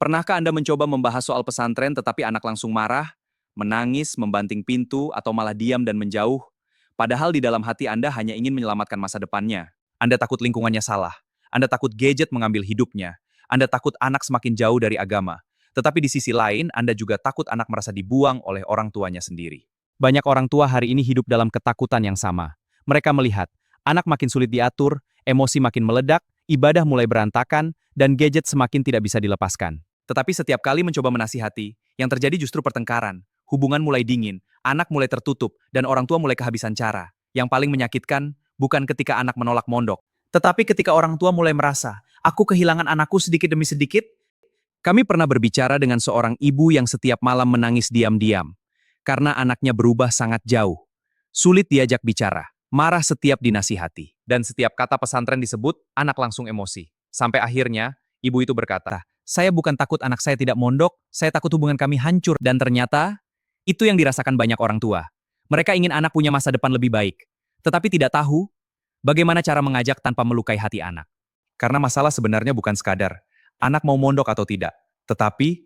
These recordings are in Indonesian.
Pernahkah Anda mencoba membahas soal pesantren tetapi anak langsung marah, menangis, membanting pintu, atau malah diam dan menjauh? Padahal di dalam hati Anda hanya ingin menyelamatkan masa depannya. Anda takut lingkungannya salah. Anda takut gadget mengambil hidupnya. Anda takut anak semakin jauh dari agama. Tetapi di sisi lain, Anda juga takut anak merasa dibuang oleh orang tuanya sendiri. Banyak orang tua hari ini hidup dalam ketakutan yang sama. Mereka melihat anak makin sulit diatur, emosi makin meledak, ibadah mulai berantakan, dan gadget semakin tidak bisa dilepaskan. Tetapi setiap kali mencoba menasihati, yang terjadi justru pertengkaran. Hubungan mulai dingin, anak mulai tertutup, dan orang tua mulai kehabisan cara. Yang paling menyakitkan bukan ketika anak menolak mondok, tetapi ketika orang tua mulai merasa, aku kehilangan anakku sedikit demi sedikit. Kami pernah berbicara dengan seorang ibu yang setiap malam menangis diam-diam, karena anaknya berubah sangat jauh. Sulit diajak bicara, marah setiap dinasihati, dan setiap kata pesantren disebut, anak langsung emosi. Sampai akhirnya, ibu itu berkata, saya bukan takut anak saya tidak mondok, saya takut hubungan kami hancur. Dan ternyata, itu yang dirasakan banyak orang tua. Mereka ingin anak punya masa depan lebih baik, tetapi tidak tahu bagaimana cara mengajak tanpa melukai hati anak. Karena masalah sebenarnya bukan sekadar anak mau mondok atau tidak, tetapi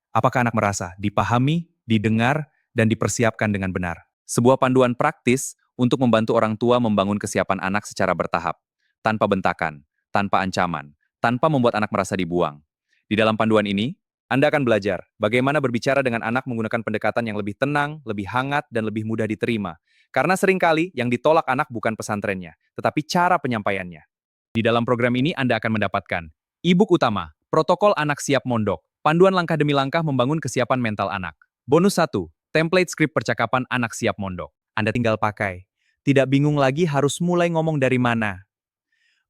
apakah anak merasa dipahami, didengar, dan dipersiapkan dengan benar. Sebuah panduan praktis untuk membantu orang tua membangun kesiapan anak secara bertahap, tanpa bentakan, tanpa ancaman, tanpa membuat anak merasa dibuang. Di dalam panduan ini, Anda akan belajar bagaimana berbicara dengan anak menggunakan pendekatan yang lebih tenang, lebih hangat, dan lebih mudah diterima. Karena seringkali yang ditolak anak bukan pesantrennya, tetapi cara penyampaiannya. Di dalam program ini Anda akan mendapatkan e-book utama, Protokol Anak Siap Mondok, panduan langkah demi langkah membangun kesiapan mental anak. Bonus 1, template skrip percakapan anak siap mondok. Anda tinggal pakai. Tidak bingung lagi harus mulai ngomong dari mana.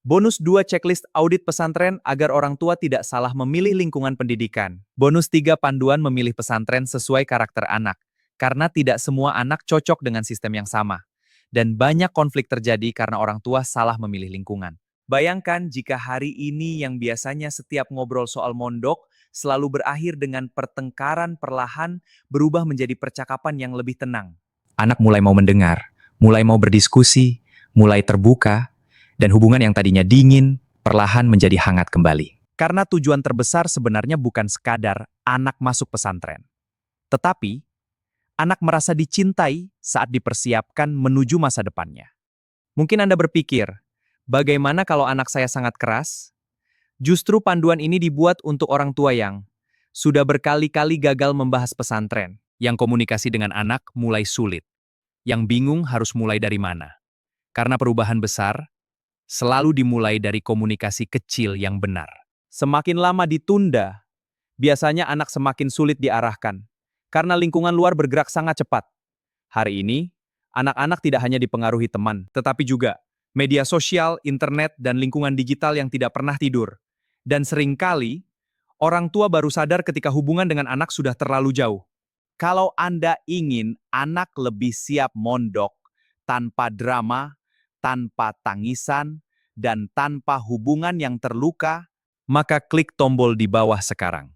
Bonus 2, checklist audit pesantren agar orang tua tidak salah memilih lingkungan pendidikan. Bonus 3, panduan memilih pesantren sesuai karakter anak. Karena tidak semua anak cocok dengan sistem yang sama. Dan banyak konflik terjadi karena orang tua salah memilih lingkungan. Bayangkan jika hari ini yang biasanya setiap ngobrol soal mondok selalu berakhir dengan pertengkaran perlahan berubah menjadi percakapan yang lebih tenang. Anak mulai mau mendengar, mulai mau berdiskusi, mulai terbuka, dan hubungan yang tadinya dingin perlahan menjadi hangat kembali. Karena tujuan terbesar sebenarnya bukan sekadar anak masuk pesantren, tetapi anak merasa dicintai saat dipersiapkan menuju masa depannya. Mungkin Anda berpikir, bagaimana kalau anak saya sangat keras? Justru panduan ini dibuat untuk orang tua yang sudah berkali-kali gagal membahas pesantren, yang komunikasi dengan anak mulai sulit, yang bingung harus mulai dari mana. Karena perubahan besar selalu dimulai dari komunikasi kecil yang benar. Semakin lama ditunda, biasanya anak semakin sulit diarahkan, karena lingkungan luar bergerak sangat cepat. Hari ini, anak-anak tidak hanya dipengaruhi teman, tetapi juga media sosial, internet, dan lingkungan digital yang tidak pernah tidur. Dan seringkali, orang tua baru sadar ketika hubungan dengan anak sudah terlalu jauh. Kalau Anda ingin anak lebih siap mondok, tanpa drama, tanpa tangisan, dan tanpa hubungan yang terluka, maka klik tombol di bawah sekarang.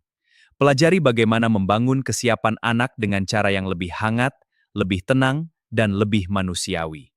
Pelajari bagaimana membangun kesiapan anak dengan cara yang lebih hangat, lebih tenang, dan lebih manusiawi.